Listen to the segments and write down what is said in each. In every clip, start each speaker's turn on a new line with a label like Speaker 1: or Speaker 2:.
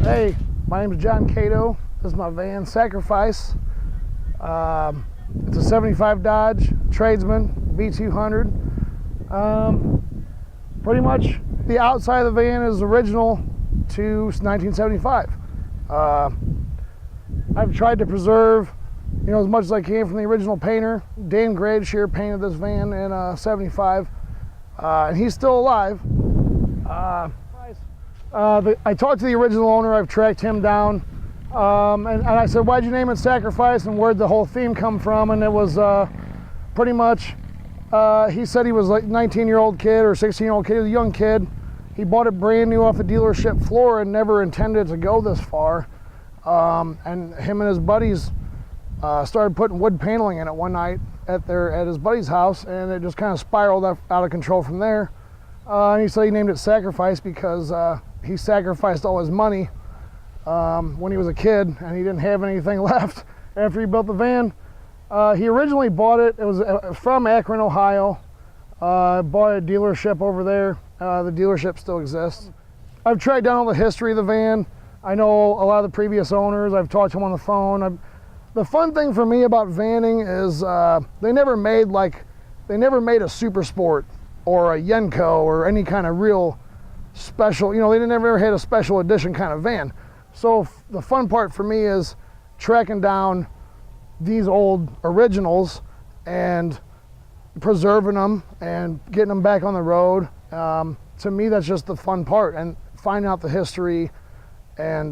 Speaker 1: Hey, my name is Jon Catto. This is my van, Sacrifice. It's a 75 Dodge Tradesman V200. Pretty much the outside of the van is original to 1975. I've tried to preserve, as much as I can from the original painter. Dan Gradshire painted this van in 75, and he's still alive. I talked to the original owner. I've tracked him down, and I said, why'd you name it Sacrifice, and where'd the whole theme come from? And it was pretty much, he said he was like a 19-year-old kid or 16-year-old kid. He was a young kid. He bought it brand new off the dealership floor and never intended to go this far. And him and his buddies started putting wood paneling in it one night at his buddy's house, and it just kind of spiraled out of control from there. And he said he named it Sacrifice because he sacrificed all his money when he was a kid, and he didn't have anything left after he built the van. He originally bought it. It was from Akron, Ohio. Bought a dealership over there. The dealership still exists. I've tracked down all the history of the van. I know a lot of the previous owners. I've talked to them on the phone. The fun thing for me about vanning is they never made a Super Sport or a Yenko or any kind of real special, they never had a special edition kind of van. So the fun part for me is tracking down these old originals and preserving them and getting them back on the road. To me, that's just the fun part, and finding out the history and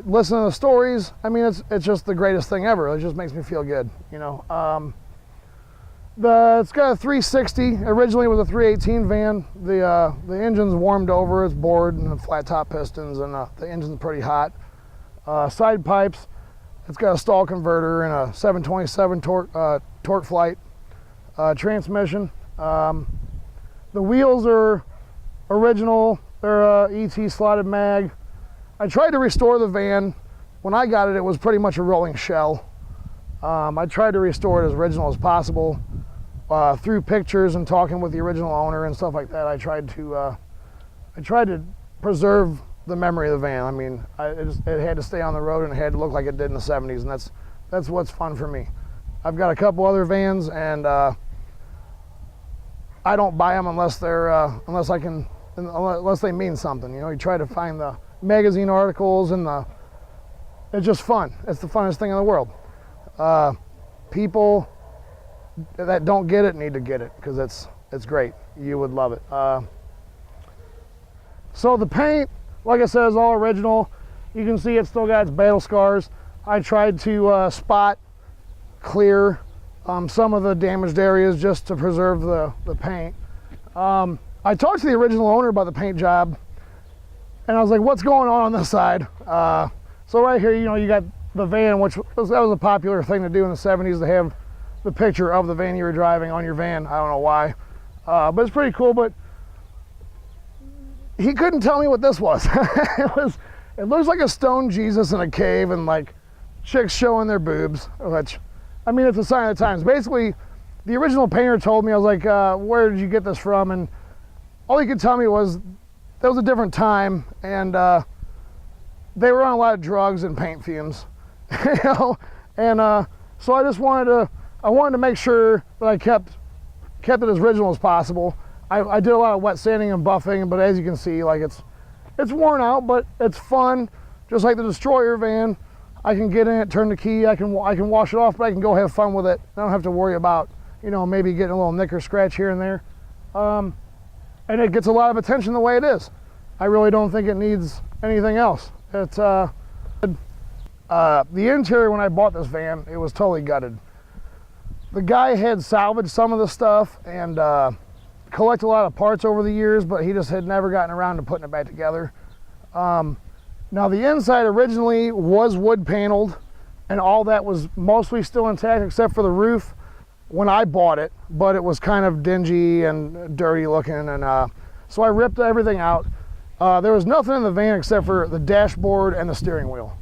Speaker 1: listening to the stories. I mean, it's just the greatest thing ever. It just makes me feel good, It's got a 360. Originally it was a 318 van. The engine's warmed over, it's bored, and the flat top pistons, and the engine's pretty hot. Side pipes. It's got a stall converter and a 727 torque flight transmission. The wheels are original. They're ET slotted mag. I tried to restore the van. When I got it, it was pretty much a rolling shell. I tried to restore it as original as possible. Through pictures and talking with the original owner and stuff like that, I tried to preserve the memory of the van. I mean, it had to stay on the road, and it had to look like it did in the 70s, and that's what's fun for me. I've got a couple other vans, and I don't buy them unless they mean something. You try to find the magazine articles, and it's just fun. It's the funnest thing in the world. People that don't get it need to get it, because it's great. You would love it. So the paint, like I said, is all original. You can see it's still got its battle scars. I tried to spot clear some of the damaged areas just to preserve the paint. I talked to the original owner about the paint job, and I was like, what's going on this side? So right here, you got the van, that was a popular thing to do in the 70s, to have the picture of the van you were driving on your van. I don't know why, but it's pretty cool. But he couldn't tell me what this was. It looks like a stone Jesus in a cave, and like chicks showing their boobs, which, I mean, it's a sign of the times. Basically, the original painter told me, I was like, where did you get this from? And all he could tell me was that was a different time, and they were on a lot of drugs and paint fumes, and so I just wanted to make sure that I kept it as original as possible. I did a lot of wet sanding and buffing, but as you can see, like it's worn out, but it's fun. Just like the Destroyer van, I can get in it, turn the key, I can wash it off, but I can go have fun with it. I don't have to worry about, maybe getting a little nick or scratch here and there. And it gets a lot of attention the way it is. I really don't think it needs anything else. It's the interior, when I bought this van, it was totally gutted. The guy had salvaged some of the stuff and collected a lot of parts over the years, but he just had never gotten around to putting it back together. Now the inside originally was wood paneled, and all that was mostly still intact except for the roof when I bought it, but it was kind of dingy and dirty looking, and so I ripped everything out. There was nothing in the van except for the dashboard and the steering wheel.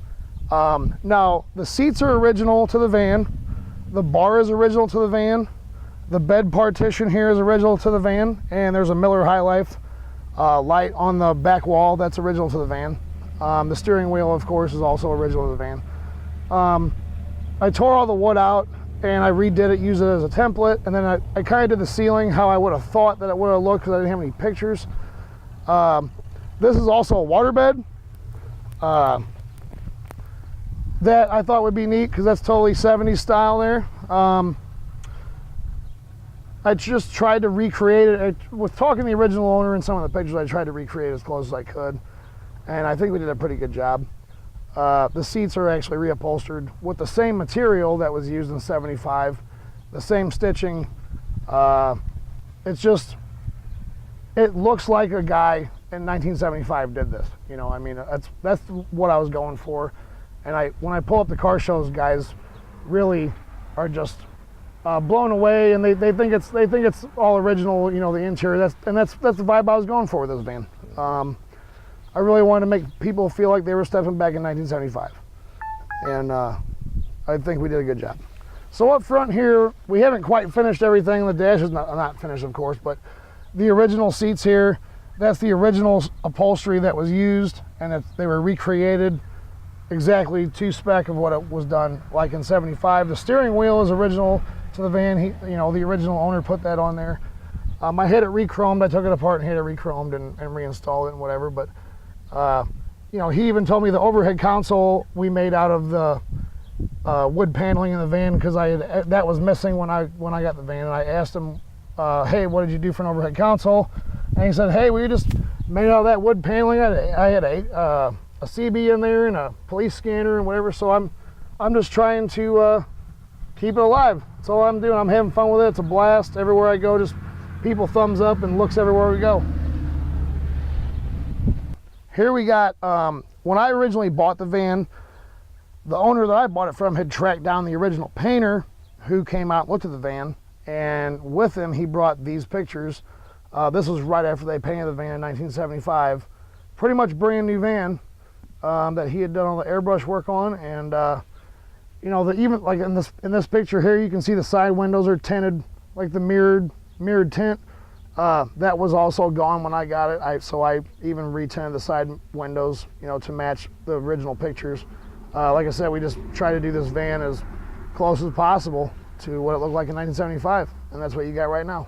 Speaker 1: Now the seats are original to the van. The bar is original to the van. The bed partition here is original to the van, and there's a Miller High Life light on the back wall that's original to the van. The steering wheel, of course, is also original to the van. I tore all the wood out and I redid it, used it as a template, and then I kind of did the ceiling how I would have thought that it would have looked because I didn't have any pictures. This is also a waterbed that I thought would be neat because that's totally 70s style there. I just tried to recreate it. With talking to the original owner and some of the pictures, I tried to recreate it as close as I could, and I think we did a pretty good job. The seats are actually reupholstered with the same material that was used in 75, the same stitching. It's just, it looks like a guy in 1975 did this. You know, I mean, that's what I was going for. And when I pull up the car shows, guys really are just blown away, and they think it's all original. You know, the interior. That's the vibe I was going for with this van. I really wanted to make people feel like they were stepping back in 1975, and I think we did a good job. So up front here, we haven't quite finished everything. The dash is not finished, of course, but the original seats here, that's the original upholstery that was used, and they were recreated exactly to spec of what it was done like in 75. The steering wheel is original to the van. The original owner put that on there. I had it re-chromed. I took it apart and had it re-chromed and reinstalled it and whatever. But he even told me the overhead console we made out of the wood paneling in the van because that was missing when I got the van. And I asked him, hey, what did you do for an overhead console? And he said, hey, we just made out of that wood paneling. I had a CB in there and a police scanner and whatever. So I'm just trying to keep it alive. That's all I'm doing. I'm having fun with it. It's a blast. Everywhere I go, just people thumbs up and looks everywhere we go. Here we got, when I originally bought the van, the owner that I bought it from had tracked down the original painter who came out and looked at the van, and with him he brought these pictures. This was right after they painted the van in 1975. Pretty much brand new van that he had done all the airbrush work on, and even like in this picture here, you can see the side windows are tinted like the mirrored tint. That was also gone when I got it. So I even re-tinted the side windows, to match the original pictures. Like I said, we just try to do this van as close as possible to what it looked like in 1975, and that's what you got right now.